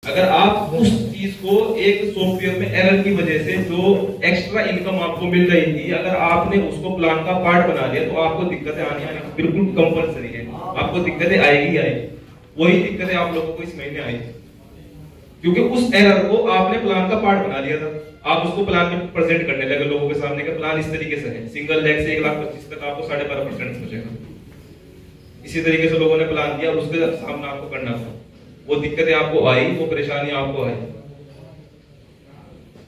अगर आप उस चीज को एक सॉफ्टवेयर में एरर की वजह से जो एक्स्ट्रा इनकम आपको मिल रही थी, अगर आपने उसको प्लान का पार्ट बना लिया तो आपको दिक्कतें आनी बिल्कुल कंपलसरी है। आपको दिक्कतें आएगी आएगी। वही दिक्कतें आप लोगों को इस महीने आई, क्योंकि उस एरर को आपने प्लान का पार्ट बना लिया था। आप उसको प्लान में प्रेजेंट करने लगे लोगों के सामने का प्लान इस तरीके से है, सिंगल लेग से 1,25,000 तक आपको 12.5% पहुंचेगा। इसी तरीके से लोगों ने प्लान दिया और उसके सामना आपको करना था। वो दिक्कतें आपको आई, वो परेशानी आपको आई।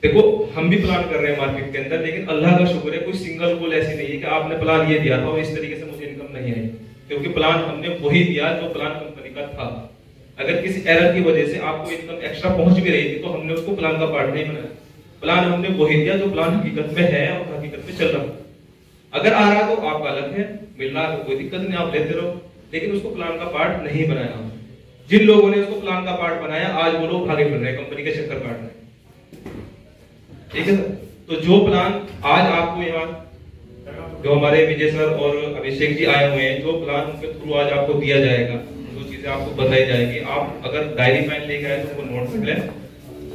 देखो हम भी प्लान कर रहे हैं मार्केट के अंदर, लेकिन अल्लाह का शुक्र है कोई सिंगल गोल ऐसी नहीं है कि आपने प्लान ये दिया था और इस तरीके से मुझे इनकम नहीं आई, क्योंकि प्लान हमने वही दिया जो प्लान कंपनी का था। अगर किसी एरर की वजह से आपको इनकम एक्स्ट्रा पहुंच भी रही थी तो हमने उसको प्लान का पार्ट नहीं बनाया। प्लान हमने वही दिया जो प्लान हकीकत में है और हकीकत में चल रहा। अगर आ रहा तो आपका अलग है, मिल रहा तो कोई दिक्कत नहीं, आप लेते रहो, लेकिन उसको प्लान का पार्ट नहीं बनाया। जिन लोगों ने उसको प्लान का पार्ट बनाया आज वो लोग भागे फिर रहे, कंपनी के चक्कर काट रहे। ठीक है सर, तो जो प्लान आज आपको यहाँ जो हमारे विजय सर और अभिषेक जी आए हुए हैं, जो प्लान उनके थ्रू आज आपको दिया जाएगा, जो चीजें आपको बताई जाएगी, आप अगर डायरी पेन लेके आए तो वो नोट कर लें।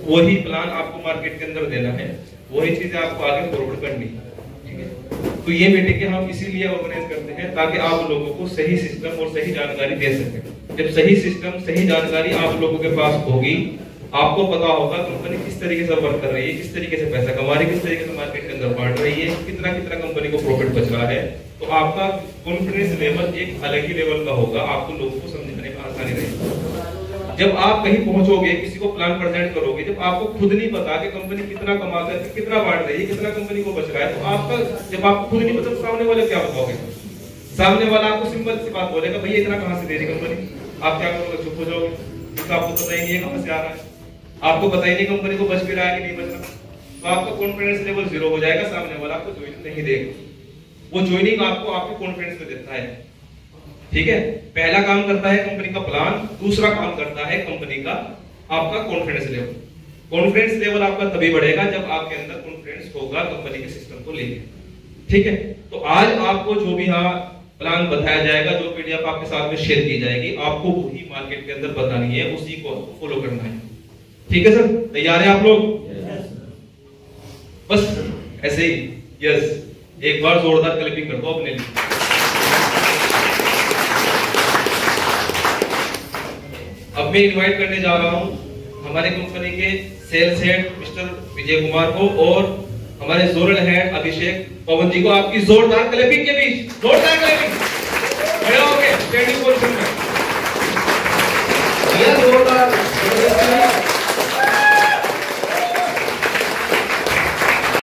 वही प्लान आपको मार्केट के अंदर देना है, वही चीजें आपको आगे फॉरवर्ड करनी है। ठीक है, तो ये मीटिंग हम इसीलिए ऑर्गेनाइज करते हैं ताकि आप लोगों को सही सिस्टम और सही जानकारी दे सकें। जब सही सिस्टम सही जानकारी आप लोगों के पास होगी, आपको पता होगा कंपनी किस तरीके से वर्क कर रही है, किस तरीके से पैसा कमा रही है, किस तरीके से मार्केट के अंदर बांट रही है, कितना कितना कंपनी को प्रॉफिट बच रहा है, तो आपका कॉन्फिडेंस लेवल एक अलग ही लेवल का होगा। आपको लोगों को समझने में आसानी रहेगी। जब आप कहीं पहुंचोगे, किसी को प्लान प्रेजेंट करोगे, जब आपको खुद नहीं पता कि कंपनी कितना कमा कर कितना बांट रही है, कितना कंपनी को बच रहा है, तो आपका जब आपको खुद नहीं पता सामने वाले क्या बताओगे? सामने वाला आपको सिंपल सी बात बोलेगा, भैया इतना कहां से दे रही कंपनी। आप क्या करोगे? चुप हो जाओगे, क्योंकि आपको पता ही नहीं है कहां से आ रहा है, आपको पता ही नहीं कंपनी को बच भी रहा है कि नहीं बच रहा। तो आपका कॉन्फिडेंस लेवल 0 हो जाएगा, सामने वाला आपको ज्वाइनिंग नहीं देगा। वो ज्वाइनिंग आपको आपके कॉन्फिडेंस पे देता है। ठीक है, पहला काम करता है कंपनी का प्लान, दूसरा काम करता है कंपनी का आपका कॉन्फिडेंस लेवल। कॉन्फिडेंस लेवल आपका तभी बढ़ेगा जब आपके अंदर कॉन्फिडेंस होगा कंपनी के सिस्टम को लेकर। ठीक है, तो आज आपको जो भी यहाँ प्लान बताया जाएगा, जो पीडीएफ आपके साथ में शेयर की जाएगी, आपको वही मार्केट के अंदर बतानी है, उसी को फॉलो करना है। ठीक है सर, तैयार है आप लोग? बस ऐसे ही यस, एक बार जोरदार क्लैपिंग कर दो अपने लिए। अब मैं इनवाइट करने जा रहा हूं हमारे कंपनी के sales head mister Vijay Kumar को और हमारे जोनल हेड अभिषेक पवन जी को। आपकी जोरदार क्लैपिंग के बीच जोरदार क्लैपिंग, खड़े होके स्टैंडिंग पोजीशन में जोरदार।